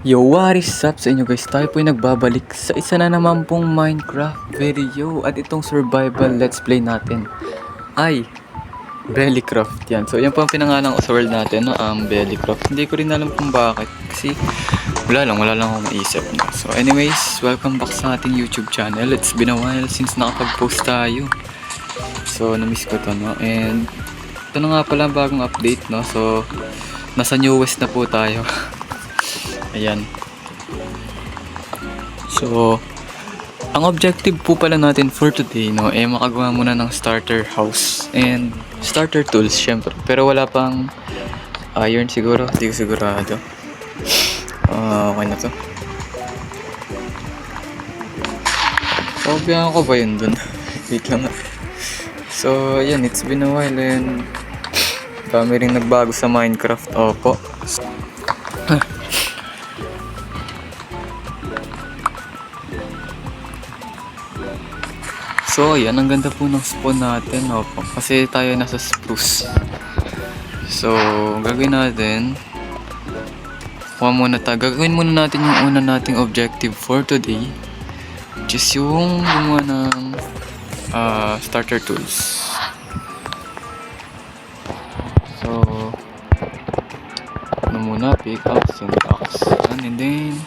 Yo, what is up sa inyo guys? Tayo po ay nagbabalik sa isa na naman pong Minecraft video. At itong survival let's play natin ay Bellycraft yan. So yan po ang pinangalan ko sa world natin, no? Bellycraft. Hindi ko rin alam kung bakit. Kasi wala lang akong maisip, no? So anyways, welcome back sa ating YouTube channel. It's been a while since nakapag-post tayo. So na-miss ko to, no? And ito na nga pala bagong update, no? So nasa New West na po tayo. Ayan. So, ang objective po pala natin for today, no, makagawa muna ng starter house and starter tools, syempre. Pero wala pang iron siguro, hindi ko sigurado. Okay na to. Pabihan ko ba yun dun? Wait lang. So, ayan, it's been a while and dami rin nagbago sa Minecraft. Opo. So, ayan, ang ganda po ng spawn natin, opo. Kasi tayo nasa spruce. So, gagawin natin, gagawin muna natin yung una nating objective for today, which is yung gumawa ng starter tools. So, ano muna, pickaxe, syntax, and then,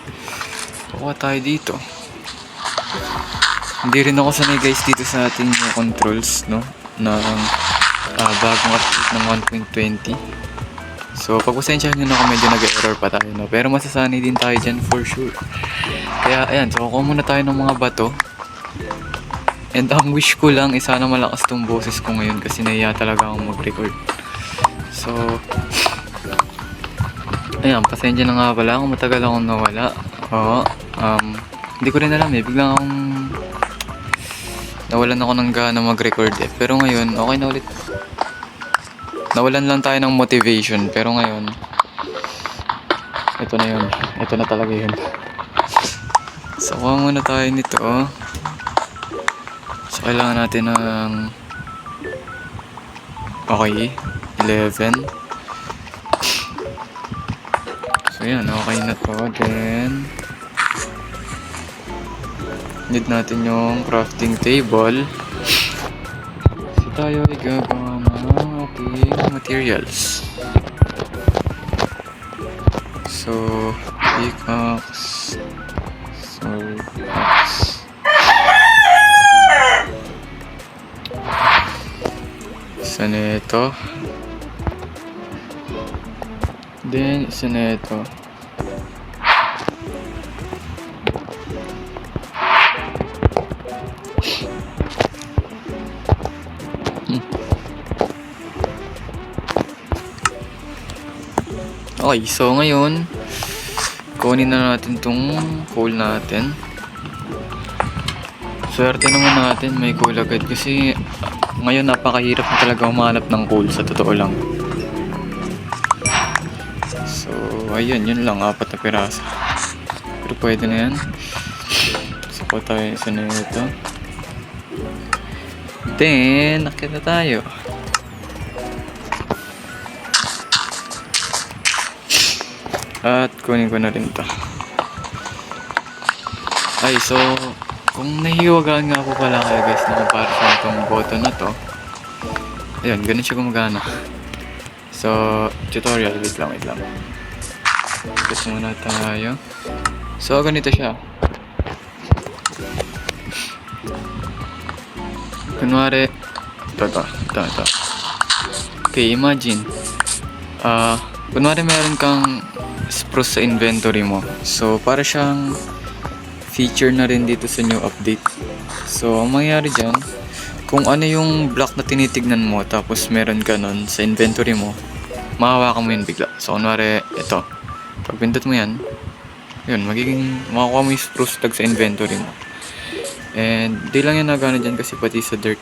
kukuha tayo dito. Hindi rin ako sanay guys dito sa ating controls, no, ng bagong update ng 1.20. So pagpasensyahan nyo na ako, medyo nag-error pa tayo, no, pero masasanay din tayo dyan for sure. Kaya ayan, so kukuha muna tayo ng mga bato. And ang wish ko lang is sana malakas tong boses ko ngayon kasi nahiya talaga akong mag-record. So ayan, pasensya na nga pala kung matagal akong nawala. Oo, hindi ko rin alam biglang akong nawalan ako ng gana mag-record pero ngayon okay na ulit. Nawalan lang tayo ng motivation pero ngayon ito na yun, ito na talaga yun. So kuha muna tayo nito, so kailangan natin ng 11. So yan, okay na to. Then need natin yung crafting table kasi tayo ay gagawa ng ating materials. So pickaxe, axe, isa nito, then isa nito. Okay, so ngayon kunin na natin tong coal natin. Swerte naman natin may coal agad kasi ngayon napakahirap na talaga humanap ng coal sa totoo lang. So ayun, yun lang, 4 na piraso. Pero pwede na yan. So kuha tayo isa na ito. Then nakita tayo. At kunin ko na rin ito. Ay, so kung nahihiwagaan nga po pala kayo guys na para sa itong button na to, ayun, ganun siya gumagana. So tutorial, wait lang. Gusto muna tayo. So ganito siya. Kunwari ito. Okay, imagine kunwari meron kang spruce sa inventory mo. So para siyang feature na rin dito sa new update. So ang mangyayari dyan, kung ano yung block na tinitignan mo tapos meron ka nun sa inventory mo, mahawakan mo yun bigla. So kunwari ito, pag pindot mo yan, yun, makakuha mo yung spruce tag sa inventory mo. And di lang yan nagana dyan kasi pati sa dirt,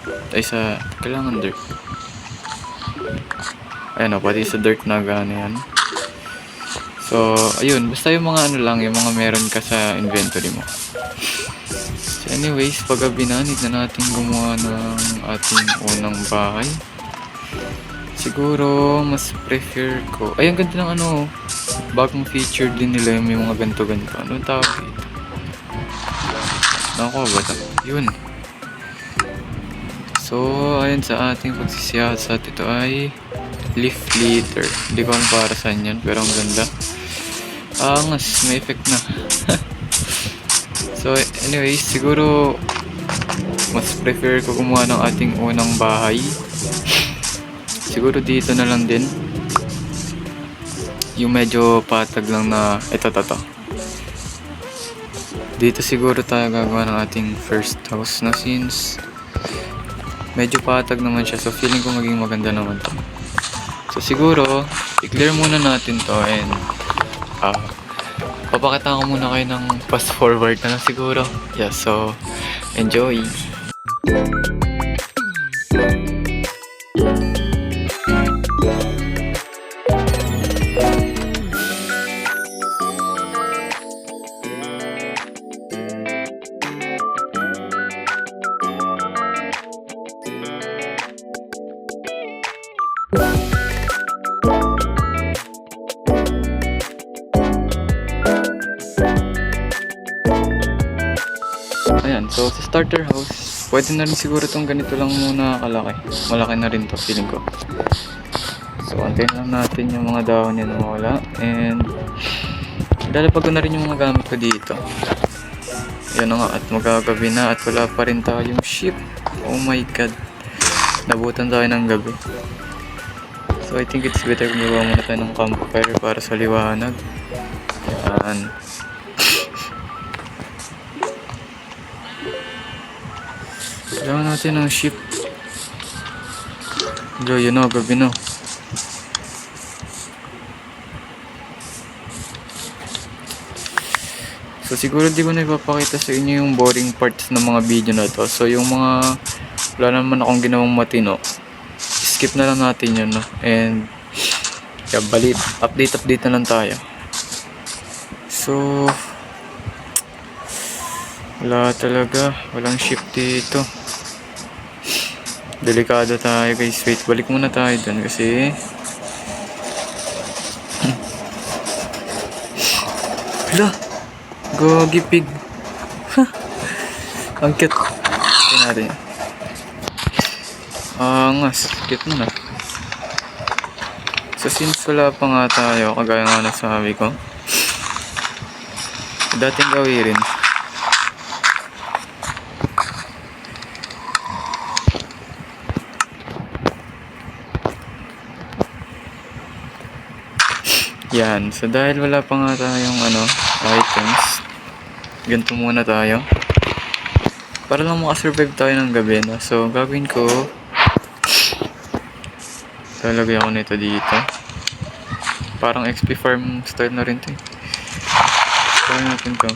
kailangan dirt. Ayan pati sa dirt nagana yan. So, ayun, basta yung mga yung mga meron ka sa inventory mo. So, anyways, paggabi na, need na natin gumawa ng ating unang bahay. Siguro, mas prefer ko. Ay, ang ganda ng ano. Bagong feature din nila yung may mga ganito-ganito. Anong tawag dito? Ako ba ito? Yun. So, ayun sa ating pagsisiyasat. Ito ay leaf litter. Hindi ko alam para saan yan, pero ang ganda. Angas, may effect na. So, anyways, siguro mas prefer ko gumawa ng ating unang bahay. Siguro dito na lang din. Yung medyo patag lang na ito. Dito siguro tayo gagawa ng ating first house na since medyo patag naman siya. So feeling ko maging maganda naman to. So siguro, i-clear muna natin to and papakita ko muna kayo ng fast forward na lang siguro. Yeah, so enjoy! Ayan, so sa starter house, pwede na rin siguro itong ganito lang muna kalaki. Malaki na rin to, feeling ko. So, antayin lang natin yung mga dahon niya na mawala. And, ilalapag ko na rin yung mga gamit ko dito. Ayan na nga, at magagabi na at wala pa rin tayong ship. Oh my god. Nabutan tayo ng gabi. So, I think it's better kung gawa muna tayo ng campfire para sa liwanag. Ayan. Kailangan natin ng ship. Yun na, gabi na. So siguro di ko na ipapakita sa inyo yung boring parts ng mga video na to. So yung mga wala naman akong ginawang matino, skip na lang natin yun, no? And balik, update na lang tayo. So wala talaga, walang ship dito. Delikado tayo guys. Wait, balik muna tayo dun kasi hala, gogi pig. Ang cute. Tingnan natin yan. Angas, cute mo na. So since wala pa nga tayo, kagaya nga nasabi ko, dating gawin yan. So dahil wala pa nga tayong items, ganito muna tayo para lang makasurvive tayo ng gabi, no? So gagawin ko, lalagay ako nito dito, parang XP farm style na rin to. Try natin to.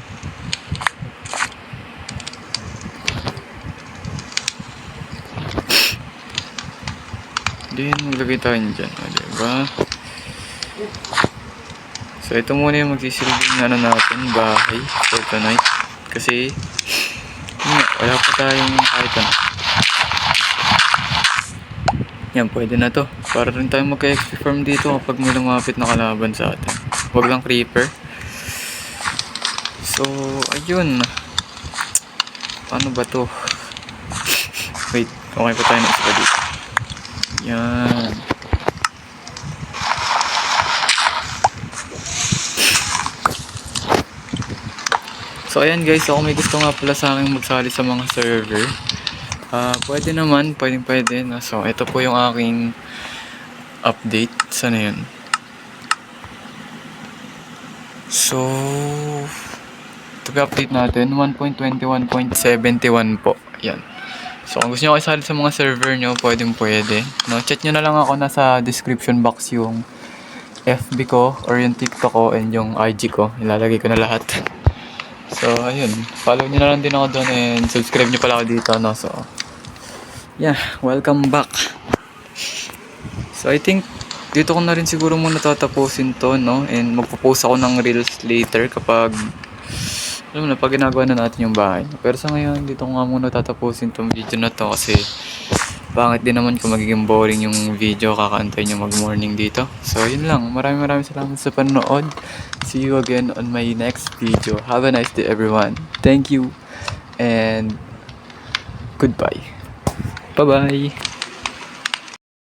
Then maglagay tayo dyan, diba? So ito muna yung magsisilbing natin, bahay for tonight. Kasi wala pa tayong kahit ano. Yan, pwede na to. Para rin tayong magka-XP farm dito kapag may lumapit na kalaban sa atin. Huwag lang creeper. So, ayun. Paano ba to? Wait, okay pa tayo na isa dito. Yan. So ayan guys, ako may gusto nga pala sa akin magsali sa mga server. Pwede naman, pwede na. So ito po yung aking update. Sana yun? So ito update natin 1.21.71 po. Ayan. So kung gusto nyo kayo isali sa mga server nyo, pwede. No, chat nyo na lang ako, nasa description box yung FB ko or yung TikTok ko and yung IG ko. Ilalagay ko na lahat. So, ayun. Follow nyo na lang din ako doon and subscribe nyo pala ako dito, no? So, yeah. Welcome back. So, I think dito ko na rin siguro muna tatapusin to, no? And magpo-post ako ng reels later kapag alam mo na, pag ginagawa na natin yung bahay. Pero sa ngayon, dito ko nga muna tatapusin tong video na to kasi Pangit din naman kung magiging boring yung video, kakaantay nyo mag-morning dito. So, yun lang. Maraming salamat sa panonood. See you again on my next video. Have a nice day, everyone. Thank you and goodbye. Bye-bye.